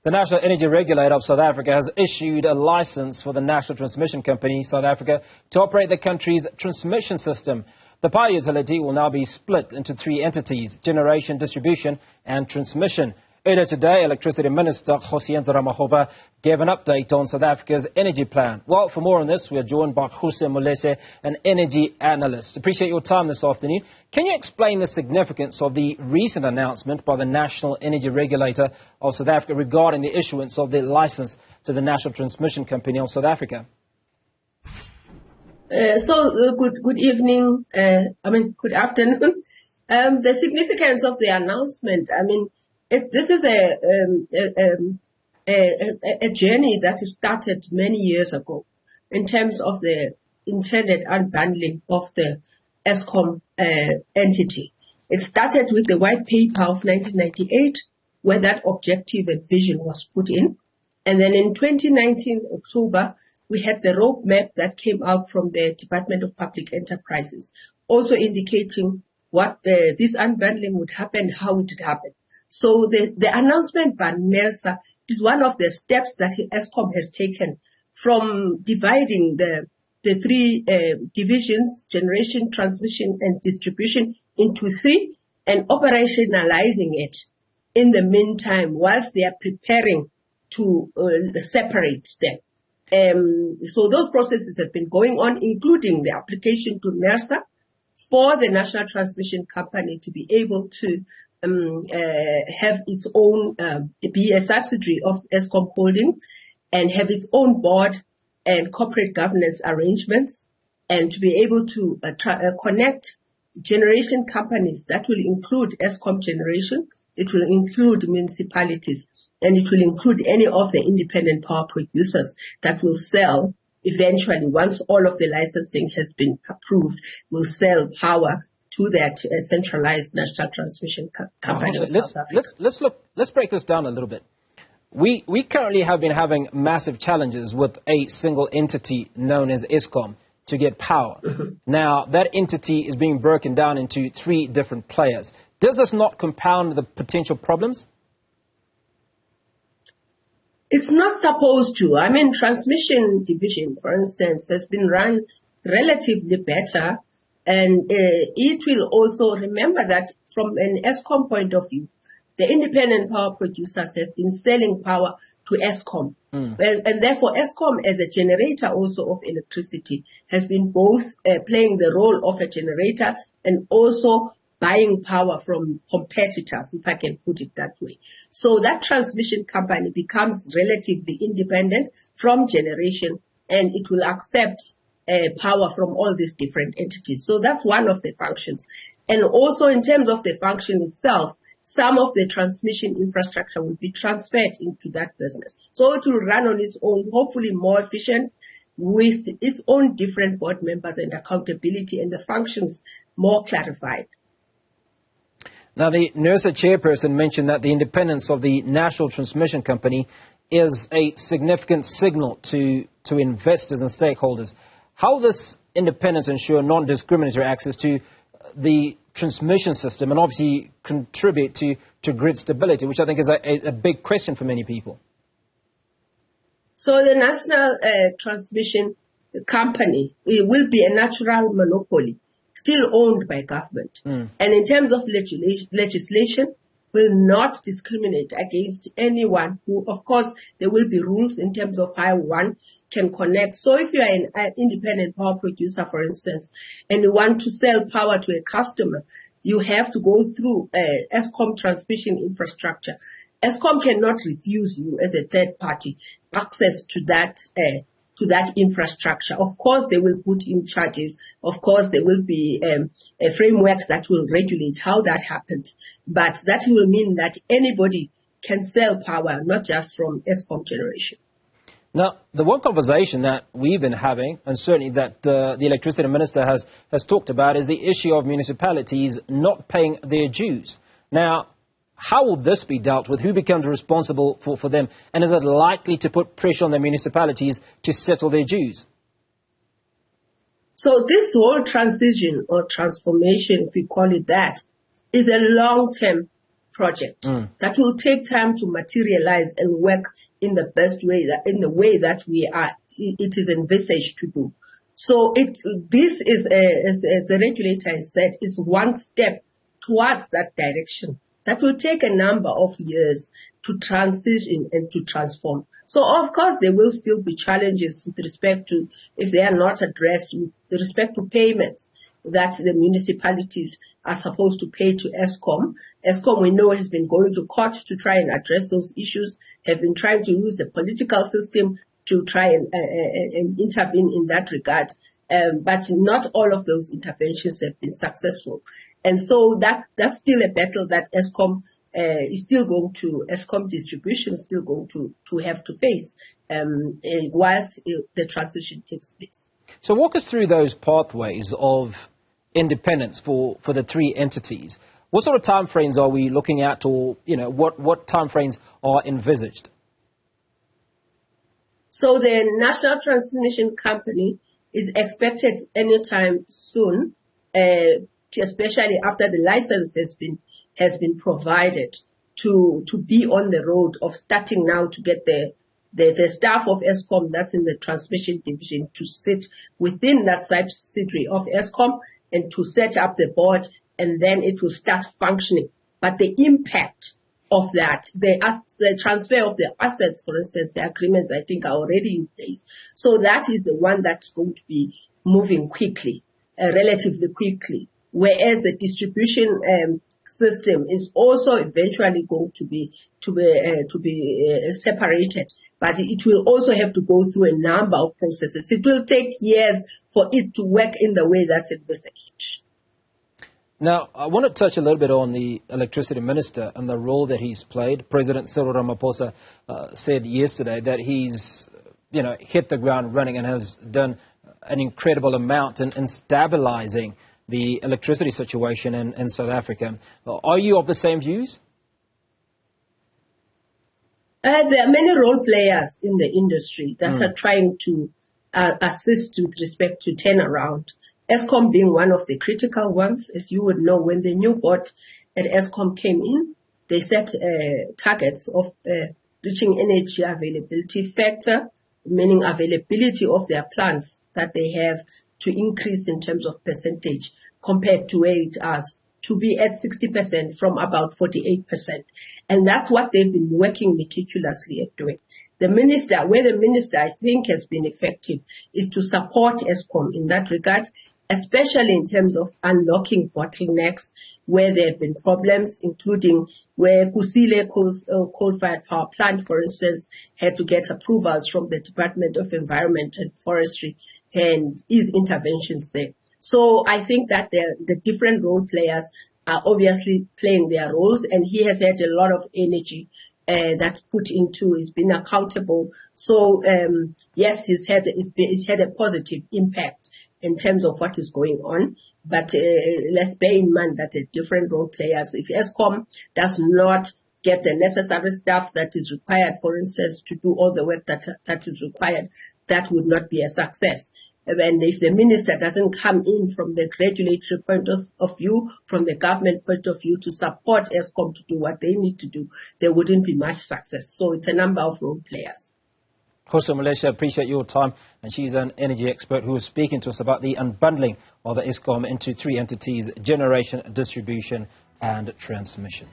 The National Energy Regulator of South Africa has issued a license for the National Transmission Company, South Africa, to operate the country's transmission system. The power utility will now be split into three entities: generation, distribution and transmission. Earlier today, Electricity Minister Newzroom gave an update on South Africa's energy plan. Well, for more on this, we are joined by Ruse Moleshe, an energy analyst. Appreciate your time this afternoon. Can you explain the significance of the recent announcement by the National Energy Regulator of South Africa regarding the issuance of the license to the National Transmission Company of South Africa? Good evening, good afternoon. The significance of the announcement, this is a journey that started many years ago in terms of the intended unbundling of the Eskom entity. It started with the white paper of 1998, where that objective and vision was put in. And then in 2019, October, we had the roadmap that came out from the Department of Public Enterprises, also indicating what this unbundling would happen, how it would happen. So the announcement by Nersa is one of the steps that Eskom has taken from dividing the three divisions, generation, transmission and distribution, into three, and operationalizing it in the meantime whilst they are preparing to separate them. So those processes have been going on, including the application to Nersa for the National Transmission Company to be able to have its own, be a subsidiary of Eskom Holding and have its own board and corporate governance arrangements, and to be able to connect generation companies that will include Eskom Generation, it will include municipalities, and it will include any of the independent power producers that will sell eventually, once all of the licensing has been approved, will sell power to that centralized National Transmission Company. Let's break this down a little bit. We currently have been having massive challenges with a single entity known as Eskom to get power. Now, that entity is being broken down into three different players. Does this not compound the potential problems? It's not supposed to. Transmission division, for instance, has been run relatively better. And it will also remember that from an Eskom point of view, the independent power producers have been selling power to Eskom. And therefore, Eskom as a generator also of electricity has been both playing the role of a generator and also buying power from competitors, if I can put it that way. So that transmission company becomes relatively independent from generation, and it will accept power from all these different entities. So that's one of the functions. And also in terms of the function itself, some of the transmission infrastructure will be transferred into that business. So it will run on its own, hopefully more efficient, with its own different board members and accountability and the functions more clarified. Now, the Nersa chairperson mentioned that the independence of the National Transmission Company is a significant signal to investors and stakeholders. How will this independence ensure non-discriminatory access to the transmission system and obviously contribute to grid stability, which I think is a big question for many people? So the National Transmission Company, it will be a natural monopoly, still owned by government. And in terms of legislation, will not discriminate against anyone who, of course, there will be rules in terms of how one can connect. So if you are an independent power producer, for instance, and you want to sell power to a customer, you have to go through Eskom transmission infrastructure. Eskom cannot refuse you as a third party access to that infrastructure. Of course, they will put in charges. Of course, there will be a framework that will regulate how that happens. But that will mean that anybody can sell power, not just from Eskom Generation. Now, the one conversation that we've been having, and certainly that the Electricity Minister has talked about, is the issue of municipalities not paying their dues. Now, how will this be dealt with? Who becomes responsible for them? And is it likely to put pressure on the municipalities to settle their dues? So this whole transition or transformation, if we call it that, is a long-term project that will take time to materialize and work in the best way, in the way that it is envisaged to do. So this is, as the regulator has said, is one step towards that direction that will take a number of years to transition and to transform. So of course there will still be challenges with respect to, if they are not addressed, with respect to payments that the municipalities are supposed to pay to Eskom. Eskom, we know, has been going to court to try and address those issues, have been trying to use the political system to try and intervene in that regard. But not all of those interventions have been successful. And so that's still a battle that Eskom Eskom distribution is still going to have to face whilst the transition takes place. So walk us through those pathways of independence for the three entities. What sort of timeframes are we looking at, or what timeframes are envisaged? So the National Transmission Company is expected anytime soon, especially after the license has been provided to be on the road of starting now to get the staff of Eskom that's in the transmission division to sit within that subsidiary of Eskom and to set up the board, and then it will start functioning. But the impact of that, the transfer of the assets, for instance, the agreements, I think, are already in place. So that is the one that's going to be moving quickly, relatively quickly. Whereas the distribution system is also eventually going to be separated, but it will also have to go through a number of processes. It will take years for it to work in the way that's envisaged. Now, I want to touch a little bit on the electricity minister and the role that he's played. President Cyril Ramaphosa said yesterday that he's, hit the ground running and has done an incredible amount in stabilizing the electricity situation in South Africa. Are you of the same views? There are many role players in the industry that are trying to assist with respect to turnaround. Eskom being one of the critical ones. As you would know, when the new board at Eskom came in, they set targets of reaching energy availability factor, meaning availability of their plants that they have to increase in terms of percentage compared to where it is, to be at 60% from about 48%. And that's what they've been working meticulously at doing. Where the minister I think has been effective is to support Eskom in that regard, especially in terms of unlocking bottlenecks where there have been problems, including where Kusile coal-fired power plant, for instance, had to get approvals from the Department of Environment and Forestry, and his interventions there. So I think that the different role players are obviously playing their roles, and he has had a lot of energy that's put into, he's been accountable. So yes, he's had a positive impact in terms of what is going on. But let's bear in mind that the different role players, if Eskom does not get the necessary staff that is required, for instance, to do all the work that is required, that would not be a success. And if the minister doesn't come in from the regulatory point of view, from the government point of view, to support Eskom to do what they need to do, there wouldn't be much success. So it's a number of role players. Ruse Moleshe, appreciate your time. And she's an energy expert who was speaking to us about the unbundling of the Eskom into three entities: generation, distribution, and transmission.